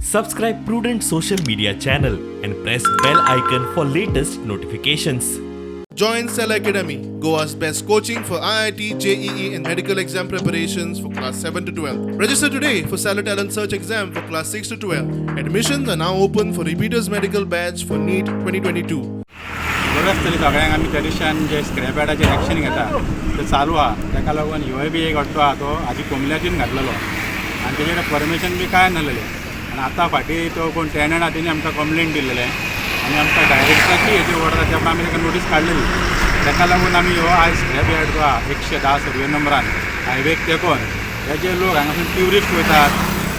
Subscribe Prudent Social Media channel and press bell icon for latest notifications. Join Cell Academy, Goa's best coaching for IIT, JEE, and medical exam preparations for class 7 to 12. Register today for Cell Talent Search exam for class 6 to 12. Admissions are now open for repeaters medical batch for NEET 2022. बरंच तरी सगळ्यांक आमी त्या दिसांन जे स्क्रॅपयार्डाचेर action घेता ते चालू आहा. ताका लागून ह्योय बी एक अड्डो आहा तो आजी कोंबल्याचीन घातलेलो आनी तेजे कडेन परमिशन बी कांय नासलेलें. आनी आतां फाटीं तो कोण टॅनंट आहा तेणी आमकां कंप्लेंट दिल्लेलें आनी आमकां डायरेक्टराची हेजी ऑर्डर तेन्ना आमी ताका नोटीस काडलेली. ताका लागून आमी हो आयज स्क्रॅपयार्ड जो आहा 110 सर्वे नंबरान हायवेक तेकोन हे जे लोक हांगासून ट्युरिस्ट वयतात,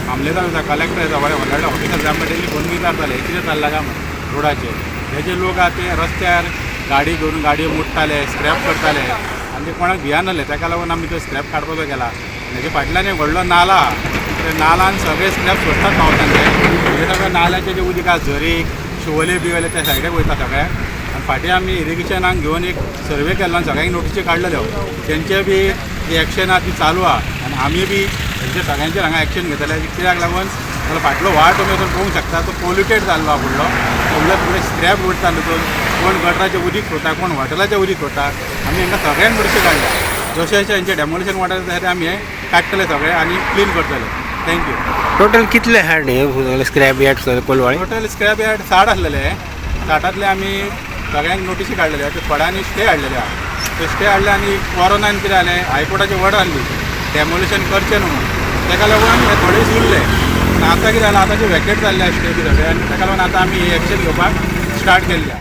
मामलेदार वयता, कलेक्टर येता, व्हडले व्हडले ऑफिसर जाय म्हणटा डेली फोन विचारताले कितें चल्लां काय म्हणून रोडाचेर. हे जे लोक आहा ते रस्त्यार गाडी घेवन गाडयो मोडटाले, स्क्रॅप करताले आनी ते कोणाक भियानासले. ताका लागून आमी तो स्क्रॅप काडपाचो गेला. हेजे फाटल्यान एक व्हडलो नालो आहा, ते नालान सगळे स्क्रॅप सोडटात पावसांचे. हे सगळे नाल्याचे जे उदीक आहा झरीक शिवोले बिवले त्या सायडीक वयता सगळे. आनी फाटीं आमी इरिगेशनाक घेवन एक सर्वे केल्लो आनी सगळ्यांक नोटीसी काडलेल्यो. तेंचे बी जी एक्शन आहा ती चालू आहा आनी आमी बी तेंचे सगळ्यांचेर हांगा एक्शन घेतले. कित्याक लागून जाल्यार फाटलो वाट तुमी वचून पळोवंक शकता तो पोल्युटेड जाल्लो आहा फुडलो. सगळे स्क्रॅप उडटा भितर, कोण गटराचें उदीक सोडटा, कोण हॉटेलाचें उदीक सोडटा. आमी हांकां सगळ्यांक नोटीसी काडल्या. जशें जशें हेंचें डेमोलिशन वाटार जाता आमी हें काडटले सगळे आनी क्लीन करतले. थँक्यू. टोटल कितले हाड हे scrap yard Colvale? Total scrap yard 60 आसलेले. 60तले आमी सगळ्यांक नोटीसी काडलेले. ते थोड्यांनी स्टे हाडलेले आहा. ते स्टे हाडले आनी कोरोनान कितें जालें हायकोर्टाची ऑर्डर आहली डेमोलिशन करचें न्हू म्हणून. ताका लागून हे थोडे उरले. आतां कितें जालां आतांचे वॅकेट जाल्ले स्टे बी सगळे आनी ताका लागून आतां आमी एक्शन घेवपाक स्टार्ट केल्ली आहा.